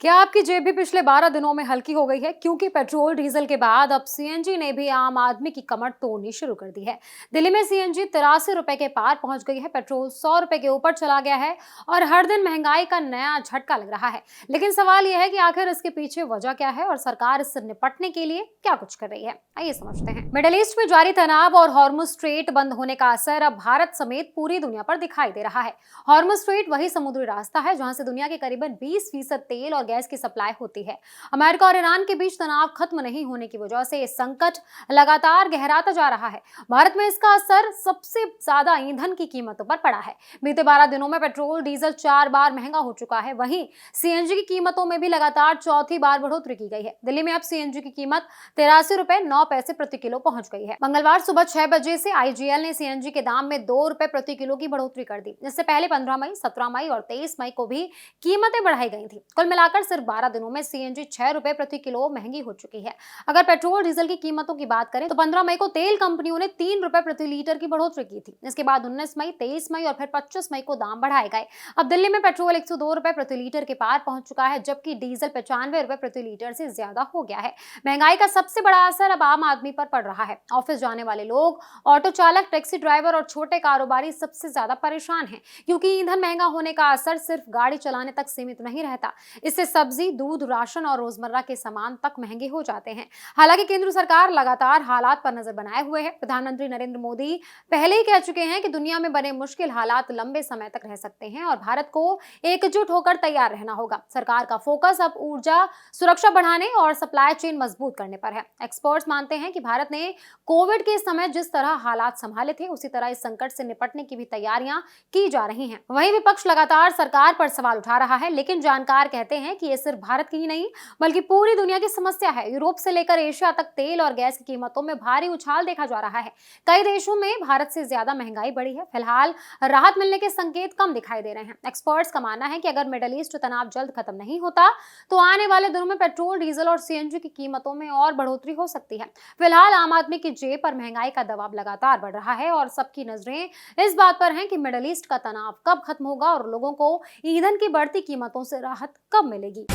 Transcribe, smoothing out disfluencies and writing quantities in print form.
क्या आपकी जेब भी पिछले 12 दिनों में हल्की हो गई है? क्योंकि पेट्रोल डीजल के बाद अब सीएनजी ने भी आम आदमी की कमर तोड़नी शुरू कर दी है। दिल्ली में सीएनजी 83 रुपए के पार पहुंच गई है, पेट्रोल 100 रुपए के ऊपर चला गया है और हर दिन महंगाई का नया झटका लग रहा है। लेकिन सवाल यह है कि आखिर इसके पीछे वजह क्या है और सरकार इससे निपटने के लिए क्या कुछ कर रही है। आइए समझते हैं। मिडिल ईस्ट में जारी तनाव और हॉर्मुज स्ट्रेट बंद होने का असर अब भारत समेत पूरी दुनिया पर दिखाई दे रहा है। हॉर्मुज स्ट्रेट वही समुद्री रास्ता है जहां से दुनिया के करीबन 20% तेल और गैस की सप्लाई होती है। अमेरिका और ईरान के बीच तनाव खत्म नहीं होने की वजह से इस संकट लगातार गहराता जा रहा है। भारत में इसका असर सबसे ज्यादा ईंधन की कीमतों पर पड़ा है। बीते 12 दिनों में पेट्रोल डीजल 4 बार महंगा हो चुका है। वहीं सीएनजी की कीमतों में भी लगातार चौथी बार बढ़ोतरी की गई है। दिल्ली में अब सीएनजी की कीमत 83 रुपए 9 पैसे प्रति किलो पहुंच गई है। मंगलवार सुबह 6 बजे से आईजीएल ने सीएनजी के दाम में 2 रुपए प्रति किलो की बढ़ोतरी कर दी। इससे पहले 15 मई, 17 मई और 23 मई को भी कीमतें बढ़ाई गई थी। कुल मिलाकर सिर्फ 12 दिनों में सीएनजी 6 रुपए प्रति किलो महंगी हो चुकी है। अगर पेट्रोल डीजल की कीमतों की बात करें तो 15 मई को तेल कंपनियों ने 3 रुपए प्रति लीटर की बढ़ोतरी की थी। इसके बाद 19 मई, 23 मई और फिर 25 मई को दाम बढ़ाए गए। अब दिल्ली में पेट्रोल 102 रुपए प्रति लीटर के पार पहुंच चुका है, जबकि डीजल 95 रुपए प्रति लीटर से ज्यादा हो गया है। महंगाई का सबसे बड़ा असर अब आम आदमी पर पड़ रहा है। ऑफिस जाने वाले लोग, ऑटो चालक, टैक्सी ड्राइवर और छोटे कारोबारी सबसे ज्यादा परेशान हैं, क्योंकि ईंधन महंगा होने का असर सिर्फ गाड़ी चलाने तक सीमित नहीं रहता। इससे सब्जी, दूध, राशन और रोजमर्रा के सामान तक महंगे हो जाते हैं। हालांकि केंद्र सरकार लगातार हालात पर नजर बनाए हुए है। प्रधानमंत्री नरेंद्र मोदी पहले ही कह चुके हैं कि दुनिया में बने मुश्किल हालात लंबे समय तक रह सकते हैं और भारत को एकजुट होकर तैयार रहना होगा। सरकार का फोकस अब ऊर्जा सुरक्षा बढ़ाने और सप्लाई चेन मजबूत करने पर है। एक्सपर्ट्स मानते हैं कि भारत ने कोविड के समय जिस तरह हालात संभाले थे, उसी तरह इस संकट से निपटने की भी तैयारियां की जा रही हैं। वहीं विपक्ष लगातार सरकार पर सवाल उठा रहा है, लेकिन जानकार कहते हैं कि ये सिर्फ भारत की ही नहीं बल्कि पूरी दुनिया की समस्या है। यूरोप से लेकर एशिया तक तेल और गैस की कीमतों में भारी उछाल देखा जा रहा है। कई देशों में भारत से ज्यादा महंगाई बढ़ी है। फिलहाल राहत मिलने के संकेत कम दिखाई दे रहे हैं। एक्सपर्ट्स का मानना है कि अगर मिडिल ईस्ट तनाव जल्द खत्म नहीं होता तो आने वाले दिनों में पेट्रोल, डीजल और सीएनजी की कीमतों में और बढ़ोतरी हो सकती है। फिलहाल आम आदमी की जेब पर महंगाई का दबाव लगातार बढ़ रहा है और सबकी नजरें इस बात पर हैं कि मिडिल ईस्ट का तनाव कब खत्म होगा और लोगों को ईंधन की बढ़ती कीमतों से राहत कब मिलेगी।